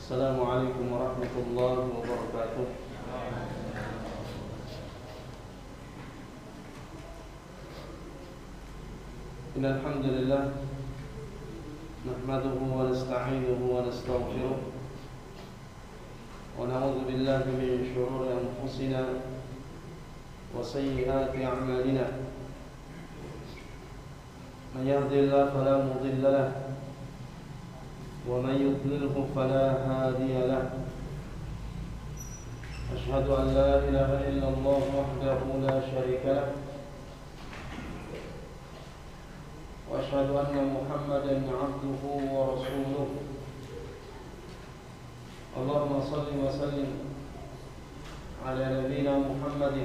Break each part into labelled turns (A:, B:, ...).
A: السلام عليكم ورحمة الله وبركاته. إن الحمد لله نحمده ونستعينه ونستغفره ونعوذ بالله من شرور أنفسنا وسيئات أعمالنا. من يهد الله فلا مضل له ومن يضلله فلا هادي له. أشهد أن لا إله إلا الله وحده لا شريك له وأشهد أن محمدا عبده ورسوله. اللهم صل وسلم على نبينا محمد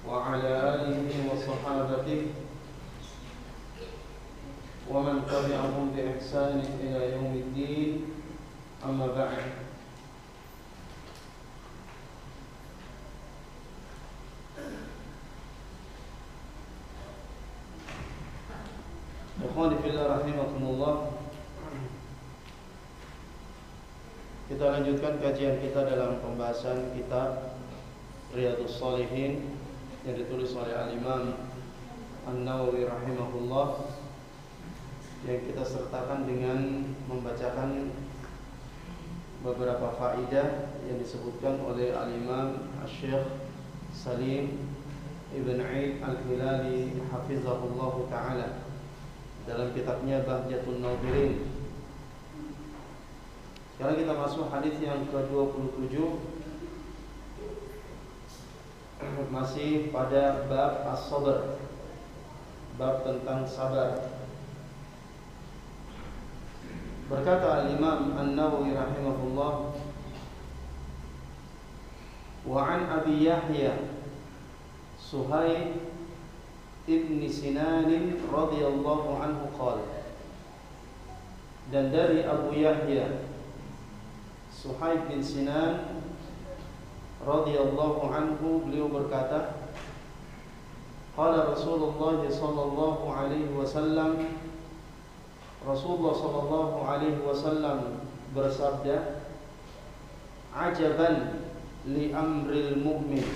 A: وعلى آله وصحابته ومن تبعهم بإحسان إلى يوم الدين. أما بعد. Ikhwani fillah rahimakumullah, kita lanjutkan kajian kita dalam pembahasan kitab Riyadhus Shalihin yang ditulis oleh Al-Imam An-Nawawi rahimahullah, yang kita sertakan dengan membacakan beberapa faidah yang disebutkan oleh Al-Imam Asy-Syaikh Salim Ibn Aid Al-Hilali hafizahullah ta'ala dalam kitabnya Bahjatun Nadhirin. Sekarang kita masuk hadis yang ke-27, masih pada bab as-sabr, bab tentang sabar. Berkata Al-Imam An-Nawawi rahimahullah, wa an Abi Yahya Suhaib Ibn Sinan radhiyallahu anhu qala, dan dari Abu Yahya Suhaib bin Sinan radhiyallahu anhu, beliau berkata, qala Rasulullah sallallahu alaihi wasallam, Rasulullah sallallahu alaihi wasallam bersabda, ajaban li amril mu'min,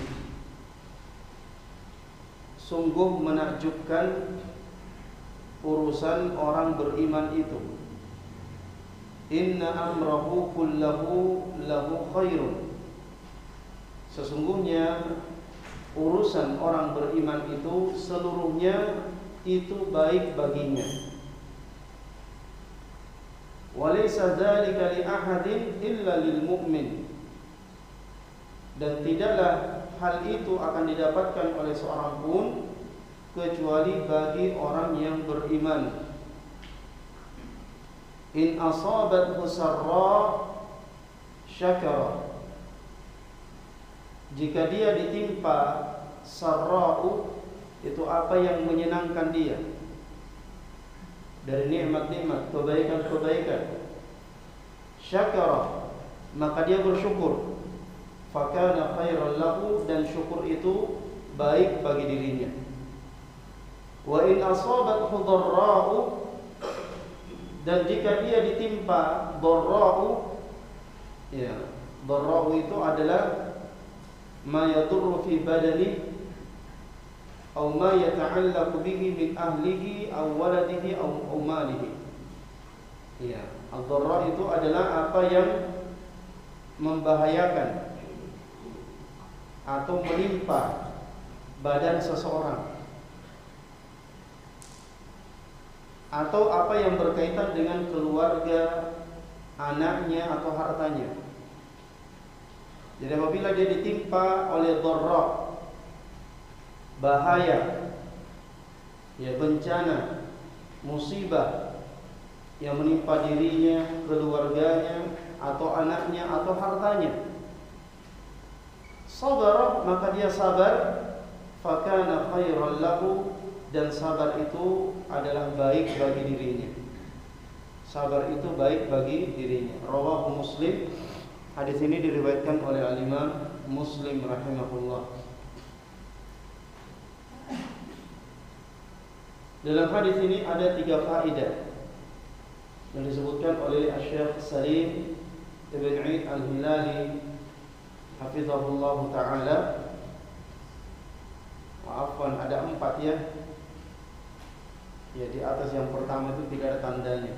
A: sungguh menakjubkan urusan orang beriman itu. Inna amrahu kullahu lahu khairun, sesungguhnya urusan orang beriman itu seluruhnya itu baik baginya. Walaysa dzalika li ahadin illa lil mu'min, dan tidaklah hal itu akan didapatkan oleh seorang pun kecuali bagi orang yang beriman. In asabathu sarra syakara, jika dia ditimpa sarra'u, itu apa yang menyenangkan dia dari nikmat-nikmat, kebaikan-kebaikan, syakara, maka dia bersyukur, fakana khairan lahu, dan syukur itu baik bagi dirinya. Wa in asabathu dharra'u, dan jika dia ditimpa dharra'u, ya, dharra'u itu adalah ma yadurru fi badani aw ma yata'allaqu bihi min ahlihi aw waladihi aw malihi. Ya, ad-dharra itu adalah apa yang membahayakan atau menimpa badan seseorang, atau apa yang berkaitan dengan keluarga, anaknya atau hartanya. Jadi apabila dia ditimpa oleh dharra, bahaya, ya, bencana, musibah yang menimpa dirinya, keluarganya, atau anaknya atau hartanya, sabar, maka dia sabar, fakana khairan lahu, dan sabar itu adalah baik bagi dirinya. Sabar itu baik bagi dirinya. Rawahu Muslim. Hadis ini diriwayatkan oleh Al-Imam Muslim rahimahullah. Dalam hadis ini ada 3 faedah. yang disebutkan oleh Syekh Salim Ibn Eid Al-Hilali hafizahullah ta'ala. Maafkan, ada 4 ya. Ya, di atas yang pertama itu tidak ada tandanya,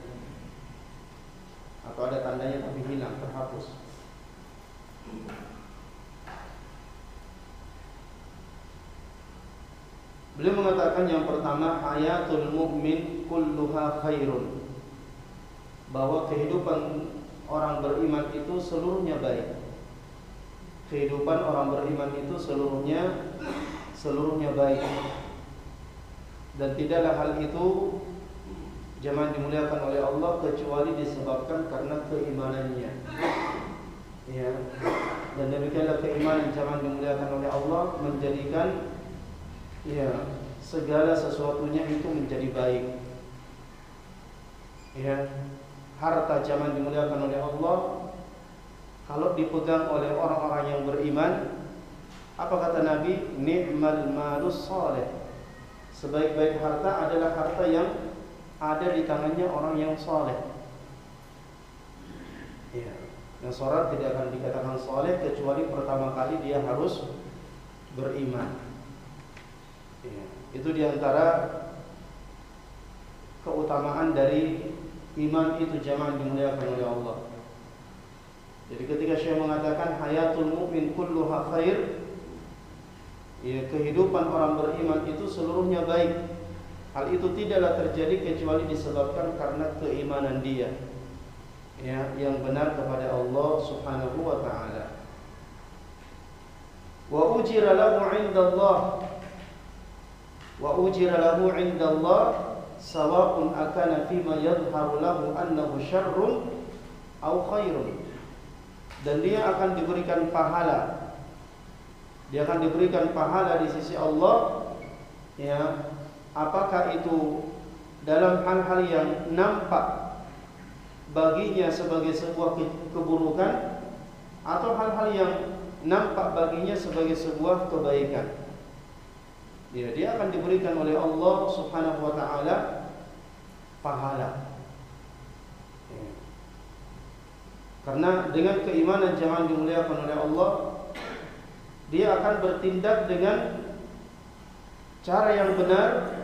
A: atau ada tandanya tapi hilang, terhapus. Beliau mengatakan yang pertama, hayatul mu'min kulluha khairun, bahwa kehidupan orang beriman itu seluruhnya baik. Kehidupan orang beriman itu seluruhnya baik. Dan tidaklah hal itu jangan dimuliakan oleh Allah kecuali disebabkan karena keimanannya. Ya. Dan demikianlah keimanan jangan dimuliakan oleh Allah menjadikan segala sesuatunya itu menjadi baik. Ya. Harta jangan dimuliakan oleh Allah kalau dipegang oleh orang-orang yang beriman, apa kata Nabi? Ni'mal malus salih. Sebaik-baik harta adalah harta yang ada di tangannya orang yang saleh. Ya. Yang seorang tidak akan dikatakan saleh kecuali pertama kali dia harus beriman. Ya. Itu diantara keutamaan dari iman itu jangan dimuliakan oleh Allah. Jadi ketika Syekh mengatakan hayatul mu'min kulluha khair, ya, kehidupan orang beriman itu seluruhnya baik. Hal itu tidaklah terjadi kecuali disebabkan karena keimanan dia, ya, yang benar kepada Allah Subhanahu wa taala. Wa ujira lahu 'indallah sawa'un akana fima yadhharu lahu annahu syarrun aw khairun. Dan dia akan diberikan pahala. Dia akan diberikan pahala di sisi Allah, ya, apakah itu dalam hal-hal yang nampak baginya sebagai sebuah keburukan atau hal-hal yang nampak baginya sebagai sebuah kebaikan. Ya, dia akan diberikan oleh Allah Subhanahu wa taala pahala. Ya. Karena dengan keimanan jangan dimuliakan oleh Allah, dia akan bertindak dengan cara yang benar,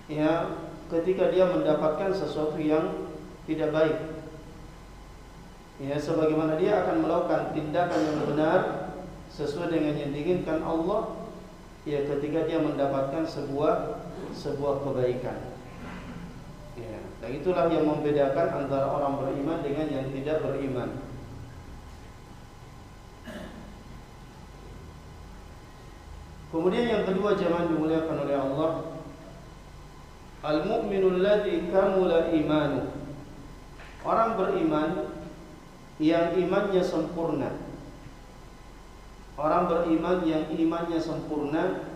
A: ya, ketika dia mendapatkan sesuatu yang tidak baik. Ya, sebagaimana dia akan melakukan tindakan yang benar sesuai dengan yang diinginkan Allah, ya, ketika dia mendapatkan sebuah kebaikan. Ya, dan itulah yang membedakan antara orang beriman dengan yang tidak beriman. Kemudian yang kedua jangan dimuliakan oleh Allah, al-mu'minul ladzi kamula imanu, orang beriman yang imannya sempurna. Orang beriman yang imannya sempurna,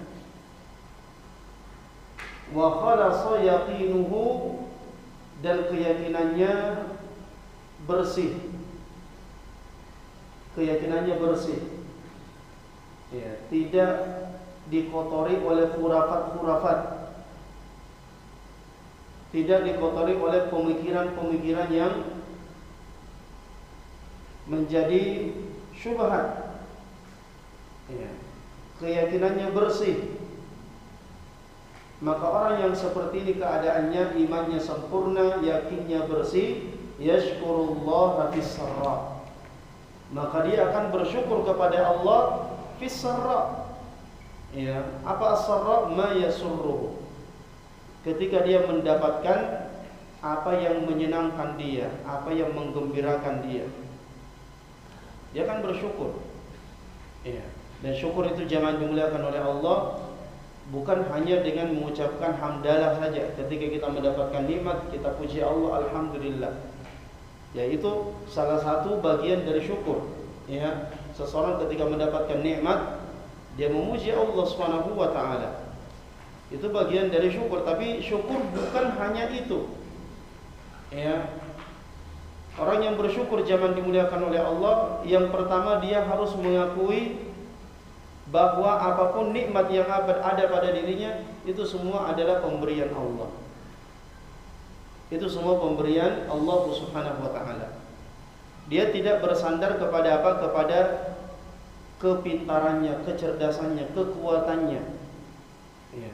A: wa khalasa yaqinuhu, dan keyakinannya bersih. Keyakinannya bersih. Ya, tidak dikotori oleh khurafat-khurafat. Tidak dikotori oleh pemikiran-pemikiran yang menjadi syubhat. Ya, keyakinannya bersih. Maka orang yang seperti ini keadaannya imannya sempurna, yakinnya bersih, yashkurullah fis sarra, maka dia akan bersyukur kepada Allah fis sarra. Ya, apa as-sarra? Ma yasurruhu, ketika dia mendapatkan apa yang menyenangkan dia, apa yang menggembirakan dia, dia akan bersyukur. Ya. Dan syukur itu jangan dimuliakan oleh Allah bukan hanya dengan mengucapkan hamdalah saja. Ketika kita mendapatkan nikmat, kita puji Allah, alhamdulillah. Ya, itu salah satu bagian dari syukur. Ya, seseorang ketika mendapatkan nikmat, dia memuji Allah Subhanahu wa taala. Itu bagian dari syukur, tapi syukur bukan hanya itu. Ya. Orang yang bersyukur jangan dimuliakan oleh Allah, yang pertama dia harus mengakui bahwa apapun nikmat yang ada pada dirinya itu semua adalah pemberian Allah. Itu semua pemberian Allah Subhanahu wa taala. Dia tidak bersandar kepada apa? Kepada kepintarannya, kecerdasannya, kekuatannya. Ya.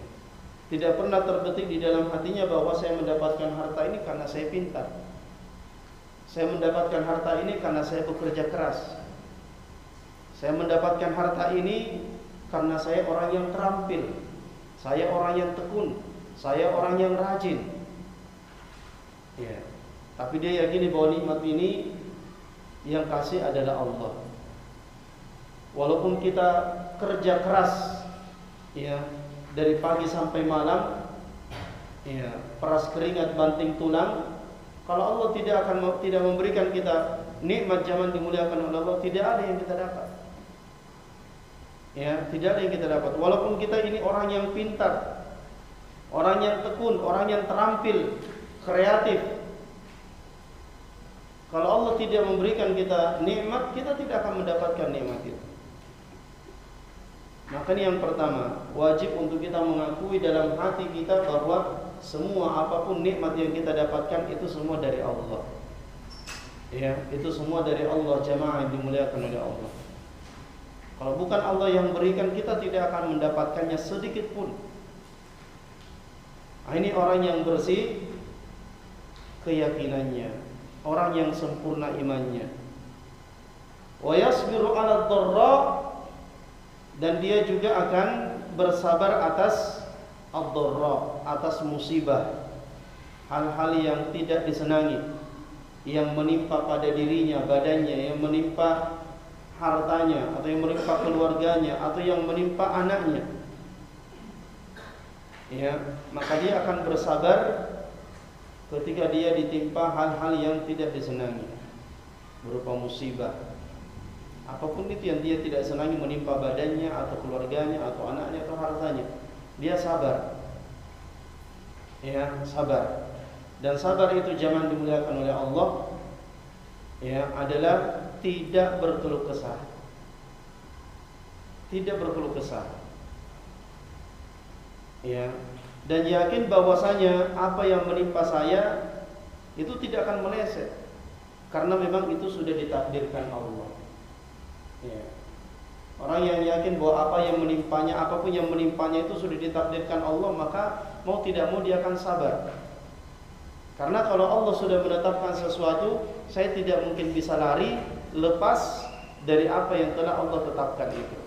A: Tidak pernah terbetik di dalam hatinya bahwa saya mendapatkan harta ini karena saya pintar. Saya mendapatkan harta ini karena saya bekerja keras. Saya mendapatkan harta ini karena saya orang yang terampil. Saya orang yang tekun. Saya orang yang rajin. Ya. Tapi dia yakini bahwa nikmat ini yang kasih adalah Allah. Walaupun kita kerja keras, ya, dari pagi sampai malam, ya, peras keringat banting tulang, kalau Allah tidak memberikan kita nikmat zaman dimuliakan oleh Allah, tidak ada yang kita dapat. Ya, tidak ada yang kita dapat. Walaupun kita ini orang yang pintar, orang yang tekun, orang yang terampil, kreatif, kalau Allah tidak memberikan kita nikmat, kita tidak akan mendapatkan nikmat itu. Maka ini yang pertama, wajib untuk kita mengakui dalam hati kita bahwa semua apapun nikmat yang kita dapatkan itu semua dari Allah. Ya, itu semua dari Allah, jamaah yang dimuliakan oleh Allah. Kalau bukan Allah yang berikan, kita tidak akan mendapatkannya sedikit pun. Nah, ini orang yang bersih keyakinannya, orang yang sempurna imannya. Wa yasbiru 'ala ad-dharra, dan dia juga akan bersabar atas ad-dharra, atas musibah, hal-hal yang tidak disenangi, yang menimpa pada dirinya, badannya, yang menimpa hartanya, atau yang menimpa keluarganya, atau yang menimpa anaknya. Ya, maka dia akan bersabar ketika dia ditimpa hal-hal yang tidak disenangi, berupa musibah. Apapun itu yang dia tidak senangi menimpa badannya, atau keluarganya, atau anaknya, atau hartanya, dia sabar. Ya, sabar. Dan sabar itu jangan dimuliakan oleh Allah, ya, adalah tidak berkeluh kesah. Tidak berkeluh kesah. Ya, dan yakin bahwasanya apa yang menimpa saya itu tidak akan meleset, karena memang itu sudah ditakdirkan Allah. Ya. Orang yang yakin bahwa apa yang menimpanya, apapun yang menimpanya itu sudah ditakdirkan Allah, maka mau tidak mau dia akan sabar. Karena kalau Allah sudah menetapkan sesuatu, saya tidak mungkin bisa lari lepas dari apa yang telah Allah tetapkan itu.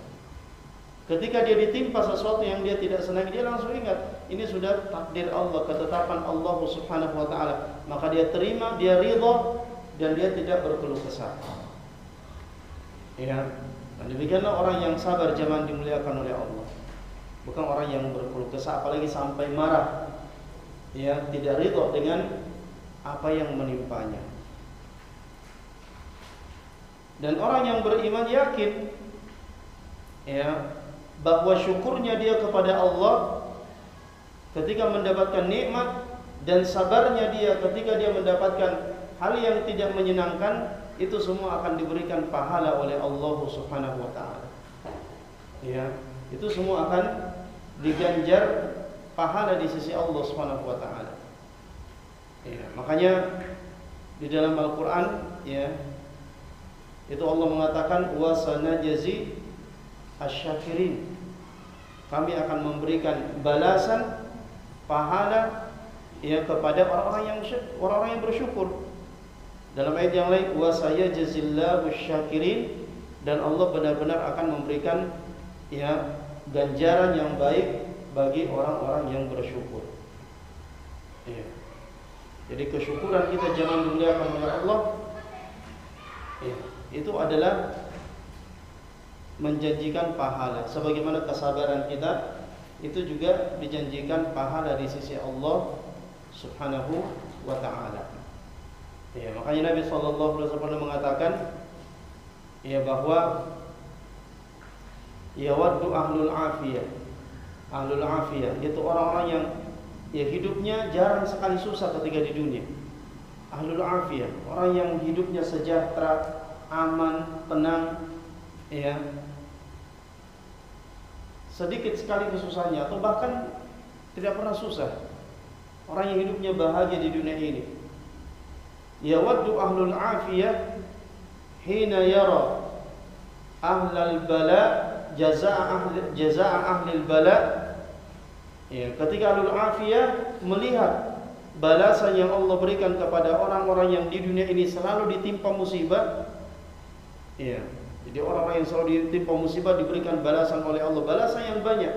A: Ketika dia ditimpa sesuatu yang dia tidak senangi, dia langsung ingat, ini sudah takdir Allah, ketetapan Allah Subhanahu wa taala. Maka dia terima, dia ridha, dan dia tidak berkeluh kesah. Ya, dan demikianlah orang yang sabar zaman dimuliakan oleh Allah. Bukan orang yang berkeluh kesah, apalagi sampai marah. Ya, tidak ridha dengan apa yang menimpanya. Dan orang yang beriman yakin, ya, bahwa syukurnya dia kepada Allah ketika mendapatkan nikmat, dan sabarnya dia ketika dia mendapatkan hal yang tidak menyenangkan, itu semua akan diberikan pahala oleh Allah Subhanahu wa taala. Ya, itu semua akan diganjar pahala di sisi Allah Subhanahu wa taala. Ya, makanya di dalam Al-Qur'an, ya, itu Allah mengatakan wa sanajzi asy-syakirin. Kami akan memberikan balasan pahala, ya, kepada orang-orang yang bersyukur. Dalam ayat yang lain wa sayajzillahu asy-syakirin, dan Allah benar-benar akan memberikan, ya, ganjaran yang baik bagi orang-orang yang bersyukur. Ya. Jadi kesyukuran kita jangan dimuliakan oleh Allah, ya, itu adalah menjanjikan pahala. Sebagaimana kesabaran kita itu juga dijanjikan pahala di sisi Allah Subhanahu wa taala. Ya, makanya Nabi sallallahu alaihi wasallam mengatakan, ya, bahwa yawaddu ahlul afiyah. Ahlul afiyah itu orang-orang yang, ya, hidupnya jarang sekali susah ketika di dunia. Ahlul afiyah, orang yang hidupnya sejahtera, aman, tenang, ya, sedikit sekali kesusahannya, atau bahkan tidak pernah susah. orang yang hidupnya bahagia di dunia ini. Yawaddu ahlul afiyah hina yara ahlal bala jazaa ahlil bala. Ya, ketika ahlul afiyah melihat balasan yang Allah berikan kepada orang-orang yang di dunia ini selalu ditimpa musibah. Ya, jadi orang-orang yang selalu ditimpa musibah diberikan balasan oleh Allah, balasan yang banyak.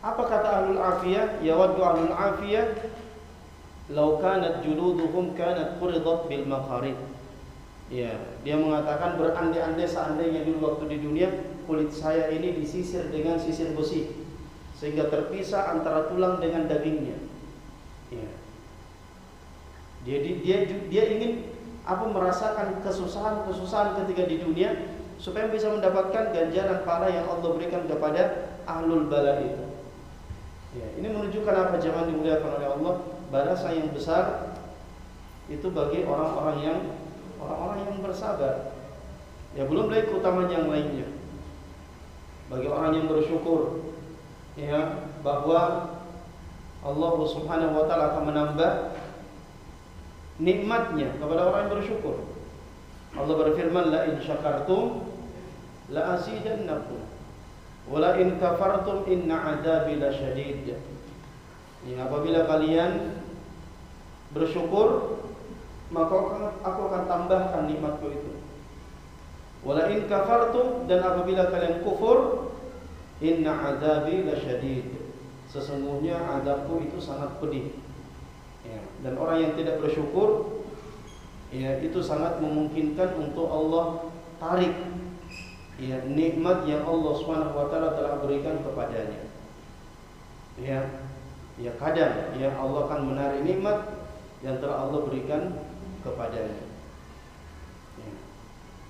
A: Apa kata ahlul afiyah? Yawaddu ahlul afiyah law kanat juluduhum kanat quridat bil maqarid. Ya, dia mengatakan berandai-andai seandainya dulu waktu di dunia kulit saya ini disisir dengan sisir besi sehingga terpisah antara tulang dengan dagingnya. Ya. Jadi dia ingin merasakan kesusahan ketika di dunia supaya bisa mendapatkan ganjaran pahala yang Allah berikan kepada ahlul bala itu. Ya, ini menunjukkan apa jemaah dimuliakan oleh Allah, balasan yang besar itu bagi orang-orang yang bersabar. Ya, belum lagi keutamaan yang lainnya. Bagi orang yang bersyukur, ya, bahwa Allah Subhanahu wa taala akan menambah nikmatnya kepada orang yang bersyukur. Allah berfirman, la in syakartum la azidannakum wa la in kafartum inna adzabi lasyadid. Ya, apabila kalian bersyukur maka aku akan tambahkan nikmatku itu. Wa la in kafartum, dan apabila kalian kufur, inna adzabi lasyadid, sesungguhnya azabku itu sangat pedih. Ya, dan orang yang tidak bersyukur, ya, itu sangat memungkinkan untuk Allah tarik, ya, nikmat yang Allah Subhanahu wa taala telah berikan kepadanya. Ya, kadang ya Allah akan menarik nikmat yang telah Allah berikan kepadanya. Ya.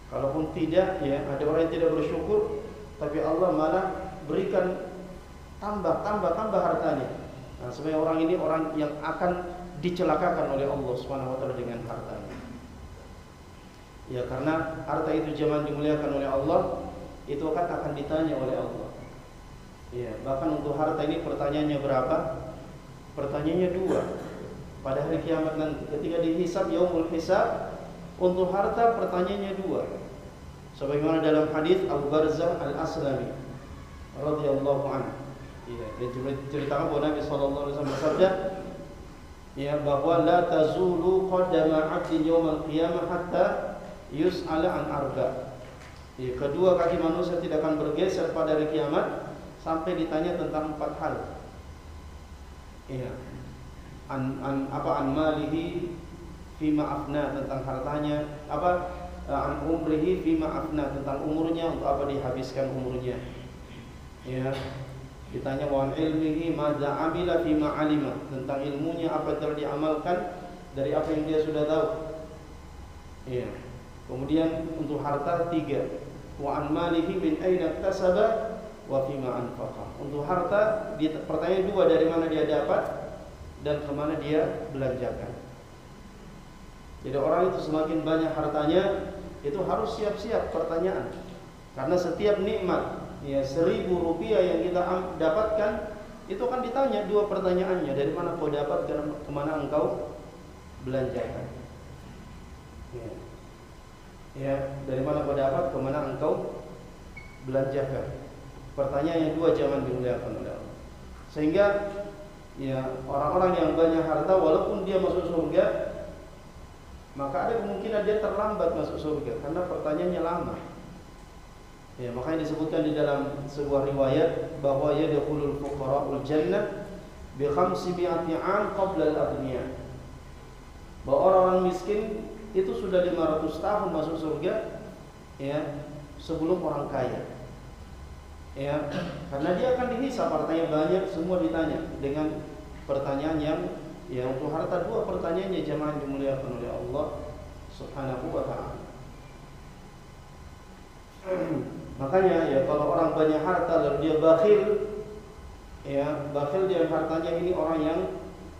A: Kalaupun tidak, ya, ada orang yang tidak bersyukur, tapi Allah malah berikan tambah hartanya. Nah, sebenarnya orang ini orang yang akan dicelakakan oleh Allah Subhanahu wa taala dengan hartanya. Ya, karena harta itu zaman dimuliakan oleh Allah, itu akan ditanya oleh Allah. Ya, bahkan untuk harta ini pertanyaannya berapa? Pertanyaannya 2. Pada hari kiamat nanti ketika dihisab yaumul hisab, untuk harta pertanyaannya 2. Sebagaimana dalam hadis Abu Barzah Al-Aslami radhiyallahu anhu. Ya, diceritakan bahwa Nabi sallallahu alaihi wasallam bersabda, ya, bahwa la tazulu qadama 'abdin yaumal qiyamah hatta yus'ala an arba. Ya, kedua kaki manusia tidak akan bergeser pada hari kiamat sampai ditanya tentang 4 hal. Ya. An malihi fima afna, tentang hartanya, an umrihi fima afna, tentang umurnya, untuk apa dihabiskan umurnya. Ya. Ditanya wa ilmihi madza amila fima alima, tentang ilmunya apa yang telah diamalkan dari apa yang dia sudah tahu. Ya. Kemudian untuk harta 3, wa an malihi min aina iktasaba wa fima anfaqa. Untuk harta pertanyaan 2, dari mana dia dapat dan kemana dia belanjakan. Jadi orang itu semakin banyak hartanya, itu harus siap-siap pertanyaan. Karena setiap nikmat, ya, 1.000 rupiah yang kita dapatkan, itu akan ditanya 2 pertanyaannya. Dari mana kau dapat dan kemana engkau belanjakan. Ya, dari mana kau dapat, kemana engkau belanjakan. Pertanyaan yang 2 jangan dimuliakan oleh Allah. Sehingga, ya, orang-orang yang banyak harta, walaupun dia masuk surga, maka ada kemungkinan dia terlambat masuk surga karena pertanyaannya lama. Ya, makanya disebutkan di dalam sebuah riwayat bahwa yadkhulul fuqara'ul jannah bi 500 'am qabla al-aghniya. Bahwa orang-orang miskin itu sudah 500 tahun masuk surga, ya, sebelum orang kaya. Ya, karena dia akan dihisab, hartanya banyak, semua ditanya dengan pertanyaan yang, ya, untuk harta 2 pertanyaannya jemaah dimuliakan oleh Allah Subhanahu wa taala. Makanya, ya, kalau orang banyak harta lalu dia bakhil, ya, bakhil dengan hartanya, ini orang yang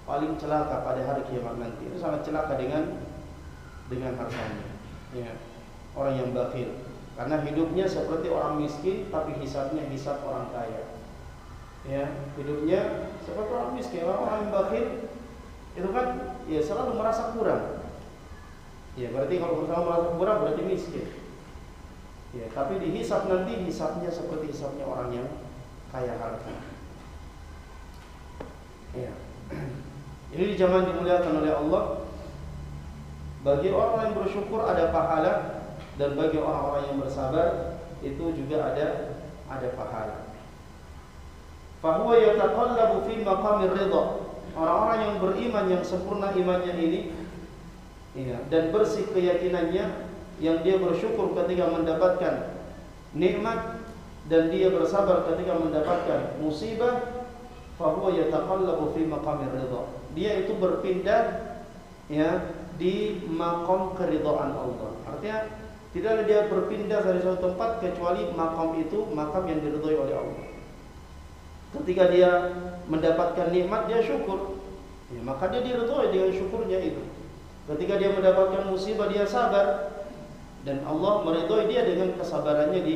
A: paling celaka pada hari kiamat nanti. Itu sangat celaka dengan hartanya. Ya, orang yang bakhil. Karena hidupnya seperti orang miskin, tapi hisabnya hisab orang kaya. Ya, hidupnya seperti orang miskin. Orang yang bakhil, itu kan ya selalu merasa kurang. Ya berarti kalau selalu merasa kurang berarti miskin. Ya, tapi dihisab nanti hisabnya seperti hisabnya orang yang kaya harta. Ya. Ini jangan dimuliakan oleh Allah. Bagi orang yang bersyukur ada pahala, dan bagi orang-orang yang bersabar itu juga ada pahala. Fahuwa yataqallabu fi maqamir ridha. Orang-orang yang beriman yang sempurna imannya ini, ya, dan bersih keyakinannya, yang dia bersyukur ketika mendapatkan nikmat dan dia bersabar ketika mendapatkan musibah, fahuwa yataqallabu fi maqamir ridha. Dia itu berpindah, ya, di maqam keridhaan Allah. Artinya tidaklah dia berpindah dari suatu tempat kecuali maqam itu maqam yang diridhai oleh Allah. Ketika dia mendapatkan nikmat dia syukur, ya, maka dia diridhai dengan syukurnya itu. Ketika dia mendapatkan musibah dia sabar, dan Allah meridhai dia dengan kesabarannya di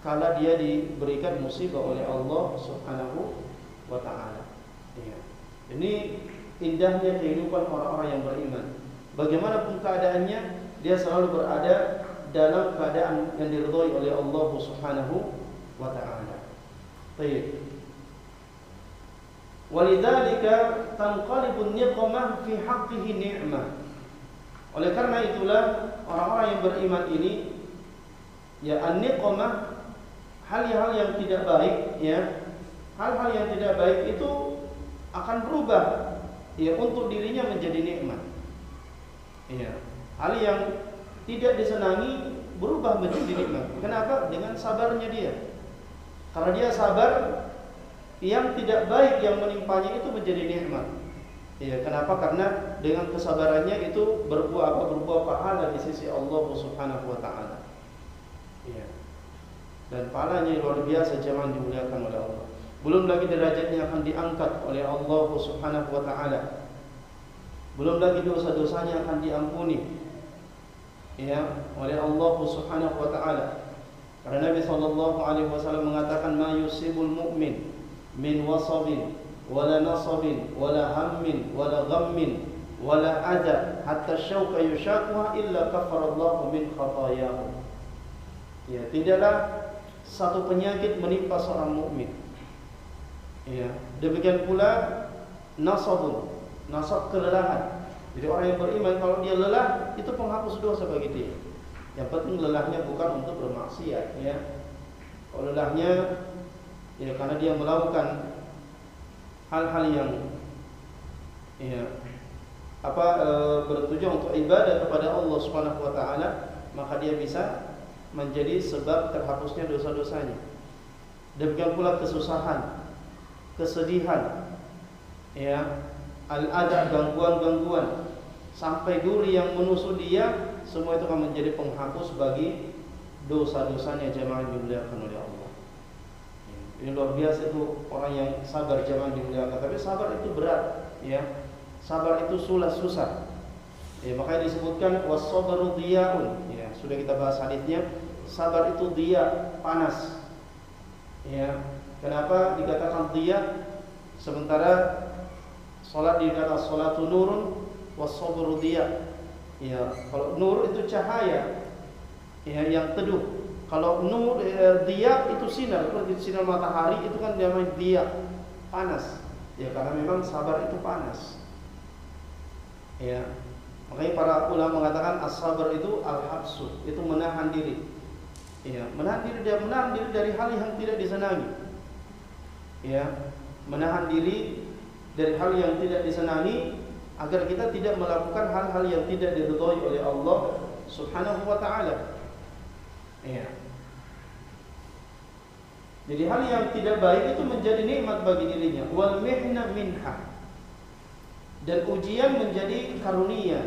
A: kala dia diberikan musibah oleh Allah Subhanahu wa taala. Ya. Ini indahnya kehidupan orang-orang yang beriman. Bagaimanapun keadaannya, dia selalu berada dalam keadaan yang diridhai oleh Allah Subhanahu wa taala. Baik. Walidzalika tanqalibun niqmah fi haqqihi ni'mah. Oleh karena itulah orang-orang yang beriman ini, ya, an-niqmah, hal-hal yang tidak baik, ya, hal-hal yang tidak baik itu akan berubah, ya, untuk dirinya menjadi nikmat. Ya, hal yang tidak disenangi berubah menjadi nikmat. Kenapa? Dengan sabarnya dia. Karena dia sabar, yang tidak baik yang menimpanya itu menjadi nikmat. Ya, kenapa? Karena dengan kesabarannya itu berbuah pahala di sisi Allah Subhanahu wa taala. Ya. Dan pahalanya luar biasa, jangan dimuliakan oleh Allah. Belum lagi derajatnya akan diangkat oleh Allah Subhanahu wa taala. Belum lagi dosa-dosanya akan diampuni, ya, oleh Allah Subhanahu wa taala. Karena Nabi sallallahu alaihi wasallam mengatakan, "Ma yusibul mu'min min wasabin wala nasabin wala hammin wala ghammin wala adha hatta syauqa yushaquha illa kafarallahu min khatayahu." Ya, tidaklah satu penyakit menimpa seorang mukmin. Ya, demikian pula nasabun, nasab kelelahan. Jadi orang yang beriman kalau dia lelah itu penghapus dosa bagi dia. Yang penting lelahnya bukan untuk bermaksiat, ya. Kalau lelahnya, ya, karena dia melakukan hal-hal yang, ya, bertujuan untuk ibadah kepada Allah Subhanahu wa taala, maka dia bisa menjadi sebab terhapusnya dosa-dosanya. Demikian pula kesusahan, kesedihan, ya, al-adha, gangguan-gangguan, sampai duri yang menusuk dia, semua itu akan menjadi penghapus bagi dosa-dosanya, jemaah yang dimuliakan oleh Allah. Ini luar biasa itu orang yang sabar, jemaah dimuliakan. Tapi sabar itu berat, ya. Sabar itu susah. Ya, makanya disebutkan was-sabru diya'un. Ya, sudah kita bahas hadisnya. Sabar itu diya, panas. Ya. Kenapa dikatakan diya? Sementara salat dikatakan salatu nurun was-sabru diya. Ya, kalau nur itu cahaya, ya, yang teduh. Kalau nur diya itu sinar, seperti sinar matahari itu kan namanya diya, panas. Ya, karena memang sabar itu panas. Ya. Makanya para ulama mengatakan as-sabar itu al-habsu, itu menahan diri. Ya, menahan diri dari hal yang tidak disenangi. Ya, menahan diri dari hal yang tidak disenangi agar kita tidak melakukan hal-hal yang tidak diridhai oleh Allah Subhanahu wa taala. Ya. Jadi hal yang tidak baik itu menjadi nikmat bagi dirinya. Wal mihna minha. Dan ujian menjadi karunia,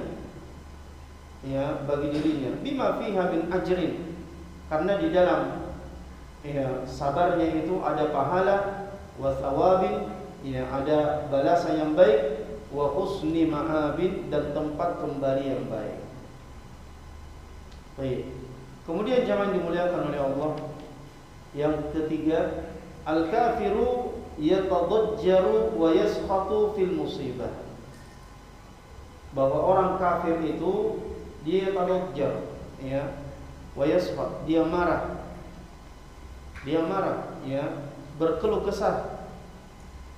A: ya, bagi dirinya. Bima fiha min ajrin. Karena di dalam, ya, sabarnya itu ada pahala, wa thawabin, ya, ada balasan yang baik, wa husni ma'abin, dan tempat kembali yang baik. Baik. Kemudian jangan dimuliakan oleh Allah. Yang ketiga, al-kafiru yatadajjaru wa yaskhatu fil musibah. bahwa orang kafir itu dia talajjar, ya, wa yasfat, dia marah, ya, berkeluh kesah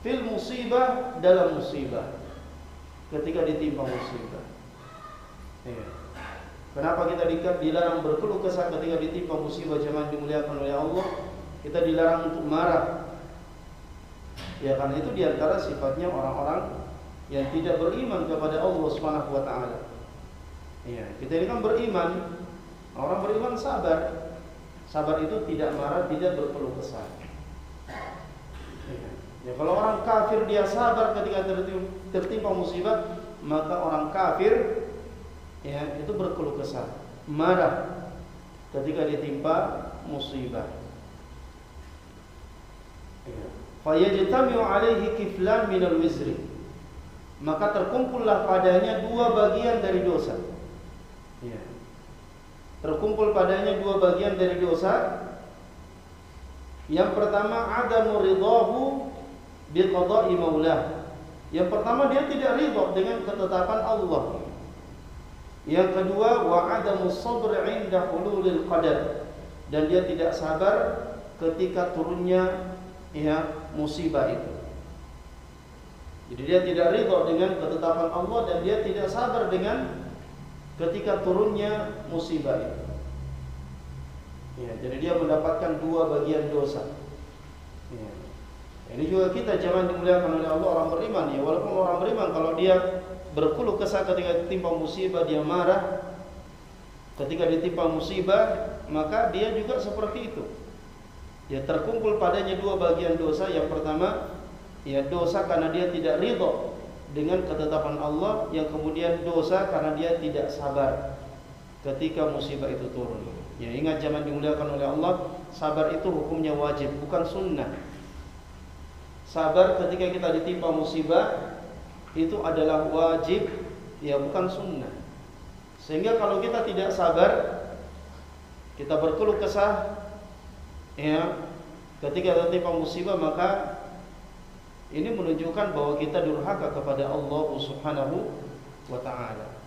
A: fil musibah, dalam musibah, ketika ditimpa musibah. Ya. Kenapa kita dilarang berkeluh kesah ketika ditimpa musibah? Jemaah dimuliakan oleh Allah, kita dilarang untuk marah. Ya, karena itu diantara sifatnya orang-orang yang tidak beriman kepada Allah Subhanahu wa taala. Ya, kita ini kan beriman. Orang beriman sabar. Sabar itu tidak marah, tidak berkeluh kesah. Ya, kalau orang kafir dia sabar ketika tertimpa musibah, maka orang kafir, ya, itu berkeluh kesah, marah ketika ditimpa musibah. Ya. Fayajtami'u alaihi kiflan minal wizri, maka terkumpullah padanya dua bagian dari dosa. Ya. Terkumpul padanya dua bagian dari dosa. Yang pertama, adamu ridahu biqada'i maulah. Yang pertama, dia tidak ridha dengan ketetapan Allah. Yang kedua, wa adamu sabr 'inda hululil qadar, dan dia tidak sabar ketika turunnya, ya, musibah itu. Jadi dia tidak ridha dengan ketetapan Allah dan dia tidak sabar dengan ketika turunnya musibah itu. Ya, jadi dia mendapatkan dua bagian dosa. Ya. Ini juga kita jangan dimuliakan oleh Allah, orang beriman, ya, walaupun orang beriman kalau dia berkeluh kesah ketika ditimpa musibah, dia marah ketika ditimpa musibah, maka dia juga seperti itu. Ya, terkumpul padanya dua bagian dosa. Yang pertama, ya, dosa karena dia tidak ridha dengan ketetapan Allah. Yang kemudian dosa karena dia tidak sabar ketika musibah itu turun. Ya, ingat jangan dimuliakan oleh Allah, sabar itu hukumnya wajib, bukan sunnah. Sabar ketika kita ditimpa musibah itu adalah wajib, ya, bukan sunnah. Sehingga kalau kita tidak sabar, kita berkeluh kesah, ya, ketika tertimpa musibah, maka ini menunjukkan bahwa kita durhaka kepada Allah Subhanahu wa taala.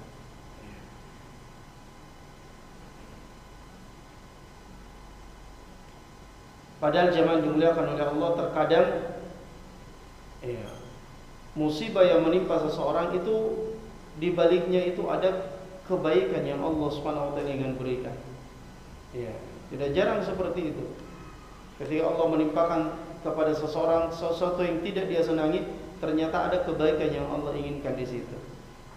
A: Padahal jemaah dimuliakan oleh Allah, terkadang, ya, musibah yang menimpa seseorang itu di baliknya itu ada kebaikan yang Allah Subhanahu wa taala ingin berikan. Ya, tidak jarang seperti itu. Ketika Allah menimpakan kepada seseorang sesuatu yang tidak dia senangi, ternyata ada kebaikan yang Allah inginkan di situ.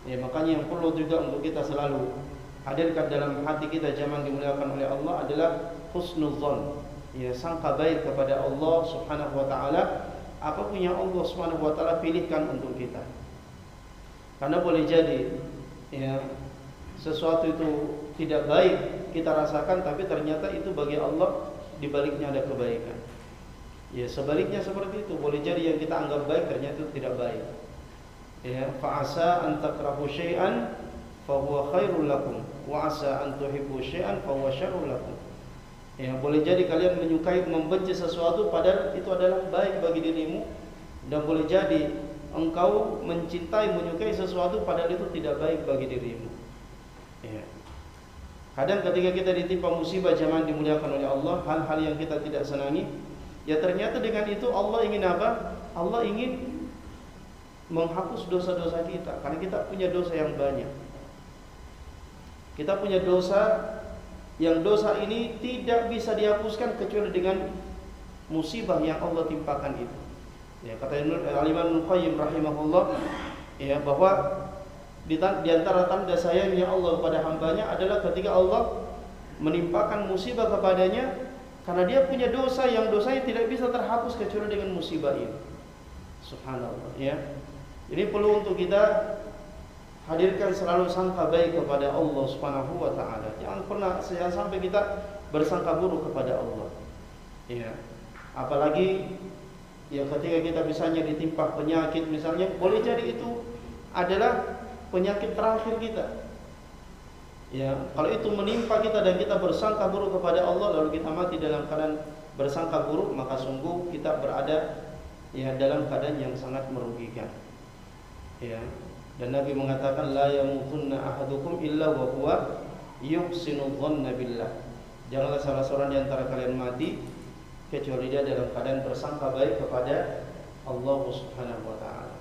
A: Ya, makanya yang perlu juga untuk kita selalu hadirkan dalam hati kita jemaah dimuliakan oleh Allah adalah husnuzon. Ya, sangka baik kepada Allah Subhanahu wa taala, apapun yang Allah Subhanahu wa taala pilihkan untuk kita. Karena boleh jadi, ya, sesuatu itu tidak baik kita rasakan, tapi ternyata itu bagi Allah di baliknya ada kebaikan. Ya, sebaliknya seperti itu, boleh jadi yang kita anggap baik ternyata itu tidak baik. Ya, fa asa an takrahu syai'an fa huwa khairul lakum wa asa an tuhibbu syai'an fa huwa syarrul lakum. Ya, boleh jadi kalian menyukai, membenci sesuatu padahal itu adalah baik bagi dirimu, dan boleh jadi engkau mencintai, menyukai sesuatu padahal itu tidak baik bagi dirimu. Ya. Kadang ketika kita ditimpa musibah jemaah dimuliakan oleh Allah, hal-hal yang kita tidak senangi, ya ternyata dengan itu Allah ingin apa? Allah ingin menghapus dosa-dosa kita, karena kita punya dosa yang banyak. Kita punya dosa yang dosa ini tidak bisa dihapuskan kecuali dengan musibah yang Allah timpakan itu. Ya, kata Al-Imam Ibnu Qayyim rahimahullah, ya, bahwa di antara tanda sayangnya Allah kepada hambanya adalah ketika Allah menimpakan musibah kepadanya karena dia punya dosa yang dosanya tidak bisa terhapus kecuali dengan musibah ini. Subhanallah, ya. Ini perlu untuk kita hadirkan selalu sangka baik kepada Allah Subhanahu wa taala. Jangan sampai kita bersangka buruk kepada Allah. Ya. Apalagi, ya, ketika kita misalnya ditimpa penyakit misalnya, boleh jadi itu adalah penyakit terakhir kita. Ya, kalau itu menimpa kita dan kita bersangka buruk kepada Allah lalu kita mati dalam keadaan bersangka buruk, maka sungguh kita berada, ya, dalam keadaan yang sangat merugikan. Ya. Dan Nabi mengatakan la yamutunna ahadukum illa wa huwa yuhsinu dhanna billah. Janganlah salah seorang di antara kalian mati kecuali dia dalam keadaan bersangka baik kepada Allah Subhanahu wa taala.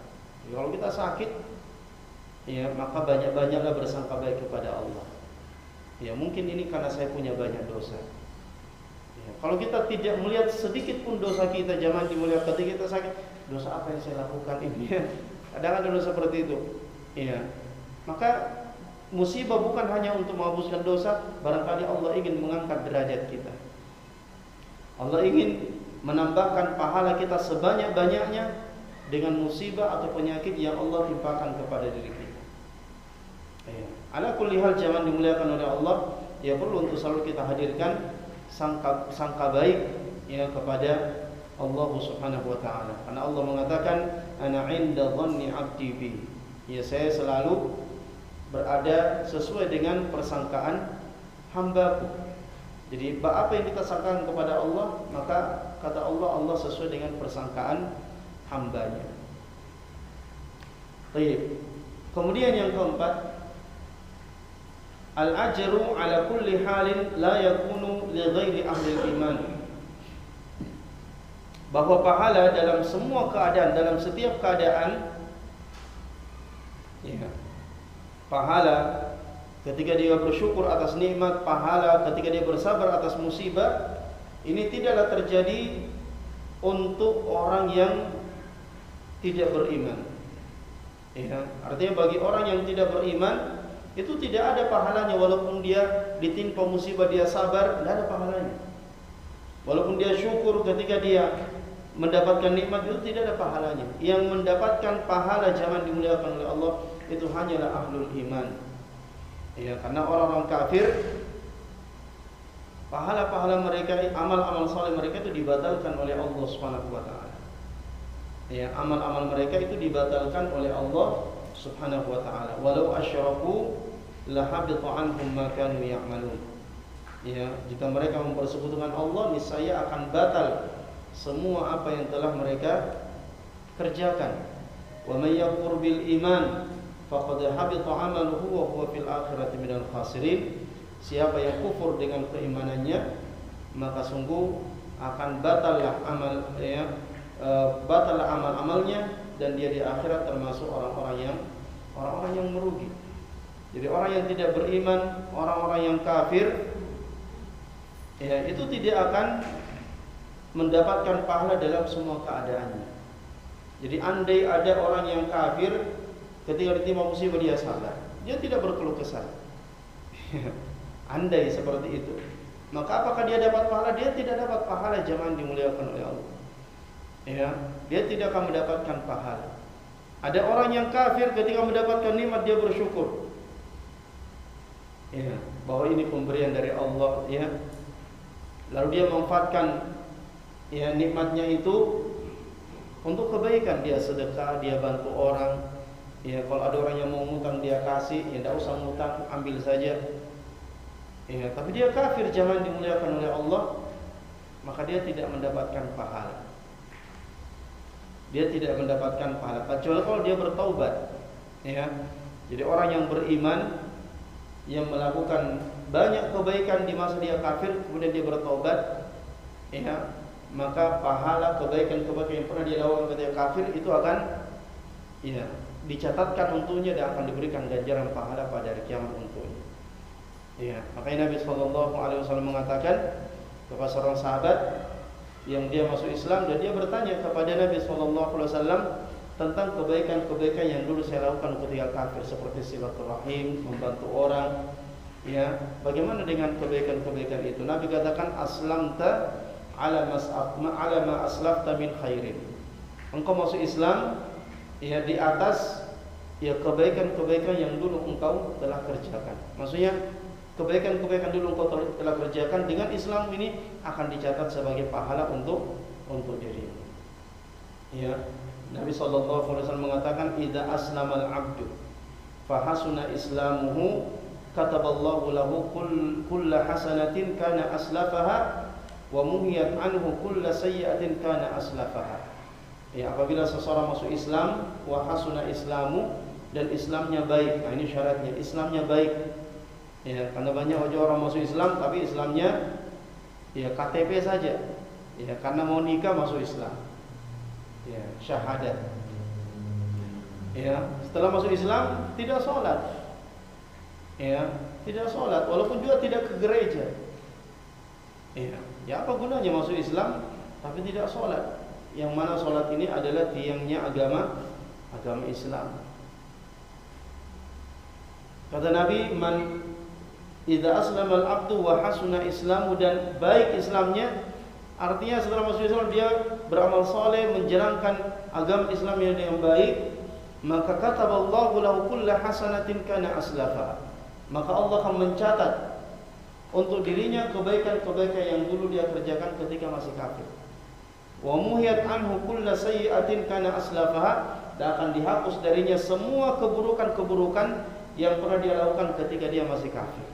A: Kalau kita sakit, ya maka banyak-banyaklah bersangka baik kepada Allah. Ya mungkin ini karena saya punya banyak dosa. Ya, kalau kita tidak melihat sedikit pun dosa kita, jangan dimuliakan ketika kita sakit, dosa apa yang saya lakukan ini? Kadang ada dosa seperti itu. Ya, maka musibah bukan hanya untuk menghapuskan dosa, barangkali Allah ingin mengangkat derajat kita. Allah ingin menambahkan pahala kita sebanyak-banyaknya dengan musibah atau penyakit yang Allah timpakan kepada diri kita. Ya. Ala kulli hal jangan dimuliakan oleh Allah, ya perlu untuk selalu kita hadirkan sangka baik ya kepada Allah Subhanahu wa taala. Karena Allah mengatakan ana 'inda dhanni 'abdi bi. Ya saya selalu berada sesuai dengan persangkaan hamba-Ku. Jadi apa yang kita sangkakan kepada Allah, maka kata Allah, Allah sesuai dengan persangkaan hambanya. Baik. Kemudian yang keempat, al-ajru ala kulli halin la yakunu li ghairi ahli iman. Bahwa pahala dalam semua keadaan, dalam setiap keadaan, ya, pahala ketika dia bersyukur atas nikmat, pahala ketika dia bersabar atas musibah, ini tidaklah terjadi untuk orang yang tidak beriman. Ya, artinya bagi orang yang tidak beriman itu tidak ada pahalanya, walaupun dia ditimpa musibah dia sabar, tidak ada pahalanya. Walaupun dia syukur ketika dia mendapatkan nikmat, itu tidak ada pahalanya. Yang mendapatkan pahala jangan dimuliakan oleh Allah itu hanyalah ahlul iman. Ya, karena orang-orang kafir pahala-pahala mereka, amal-amal saleh mereka itu dibatalkan oleh Allah Subhanahu wa taala. Ya, amal-amal mereka itu dibatalkan oleh Allah Subhanahu wa taala. Walau asyraku la habita anhum ma kanu ya'malun. Ya, jika mereka mempersekutukan Allah, niscaya akan batal semua apa yang telah mereka kerjakan. Wa may yakfur bil iman faqad habita 'amaluhu wa huwa fil akhirati minal khasirin. Siapa yang kufur dengan keimanannya, maka sungguh akan batallah amal-amalnya, dan dia di akhirat termasuk orang-orang yang merugi. Jadi orang yang tidak beriman, orang-orang yang kafir, ya itu tidak akan mendapatkan pahala dalam semua keadaannya. Jadi andai ada orang yang kafir ketika ditimpa musibah dia sabar, dia tidak berkeluh kesah. Andai seperti itu, maka apakah dia dapat pahala? Dia tidak dapat pahala, jangan dimuliakan oleh Allah. Ya, dia tidak akan mendapatkan pahala. Ada orang yang kafir ketika mendapatkan nikmat dia bersyukur. Ya, bahwa ini pemberian dari Allah, ya. Lalu dia memanfaatkan ya nikmatnya itu untuk kebaikan, dia sedekah, dia bantu orang. Ya, kalau ada orang yang mau ngutang dia kasih, ya tidak usah ngutang, ambil saja. Ya, tapi dia kafir, jangan dimuliakan oleh Allah, maka dia tidak mendapatkan pahala. Dia tidak mendapatkan pahala kecuali kalau dia bertaubat. Ya. Jadi orang yang beriman yang melakukan banyak kebaikan di masa dia kafir, kemudian dia bertaubat, ya, maka pahala kebaikan-kebaikan yang pernah dia lakukan ketika kafir itu akan ya dicatatkan untuknya dan akan diberikan ganjaran pahala pada hari kiamat untuknya. Ya, makanya Nabi SAW mengatakan kepada seorang sahabat yang dia masuk Islam, dan dia bertanya kepada Nabi SAW tentang kebaikan-kebaikan yang dulu saya lakukan ketika kafir, seperti silaturahim, membantu orang. Ya, bagaimana dengan kebaikan-kebaikan itu? Nabi katakan aslamta ala ma aslafta min khairin. Engkau masuk Islam ya di atas ya kebaikan-kebaikan yang dulu engkau telah kerjakan. Maksudnya kebaikan-kebaikan dulu engkau telah kerjakan, dengan Islam ini akan dicatat sebagai pahala untuk dirimu. Ya, Nabi SAW mengatakan idza aslamal abdu fa hasuna islamuhu kataballahu lahu kulla hasanatin kana aslafaha wa muhiyat anhu kulla sayyi'atin kana aslafaha. Ya, apabila seseorang masuk Islam, wa hasuna islamu, dan Islamnya baik. Nah, ini syaratnya, Islamnya baik. Ya, karena banyak orang masuk Islam tapi Islamnya ya KTP saja. Ya, karena mau nikah masuk Islam. Ya, syahadat. Ya, setelah masuk Islam tidak sholat. Ya, tidak sholat walaupun juga tidak ke gereja. Ya apa gunanya masuk Islam tapi tidak sholat? Yang mana sholat ini adalah tiangnya agama Islam. Kata Nabi, man idza aslama al-'abdu wa hasuna islamu, dan baik Islamnya, artinya setelah masuk Islam dia beramal saleh, menjalankan agama Islam yang dengan baik, maka kataballahu lahu kulla hasanatin kana aslafa. Maka Allah akan mencatat untuk dirinya kebaikan-kebaikan yang dulu dia kerjakan ketika masih kafir. Wa muhiyat anhu kulla sayyi'atin kana aslafaha, dan akan dihapus darinya semua keburukan-keburukan yang pernah dia lakukan ketika dia masih kafir.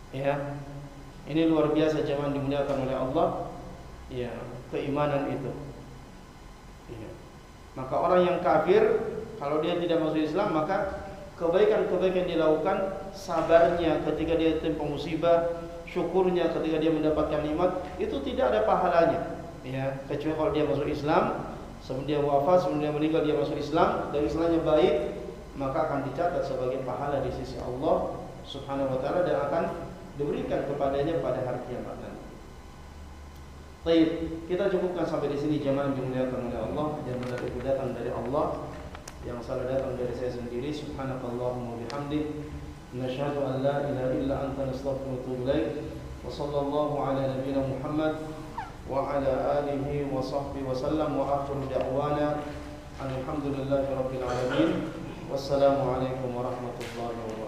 A: Ya, ini luar biasa jemaah dimuliakan oleh Allah. Ya, keimanan itu. Ya. Maka orang yang kafir, kalau dia tidak masuk Islam, maka kebaikan-kebaikan yang dilakukan, sabarnya ketika dia tertimpa musibah, syukurnya ketika dia mendapatkan nikmat, itu tidak ada pahalanya. Ya, kecuali kalau dia masuk Islam, sebelum dia wafat, sebelum dia meninggal dia masuk Islam dan Islamnya baik, maka akan dicatat sebagai pahala di sisi Allah Subhanahu wa taala dan akan diberikan kepadanya pada hari kiamat nanti. Baik, kita cukupkan sampai di sini jemaah yang dimuliakan oleh Allah. Yang benar itu datang dari Allah, yang salah datang dari saya sendiri. Subhanakallahumma bihamdik, nasyhadu an la ilaha illa anta, nastaghfiruka wa natubu ilaik. Wa sallallahu ala nabiyyina Muhammad wa ala alihi wa sahbihi wa sallam, wa akhiru da'wana alhamdulillahi rabbil alamin. Wassalamu alaikum warahmatullahi wabarakatuh.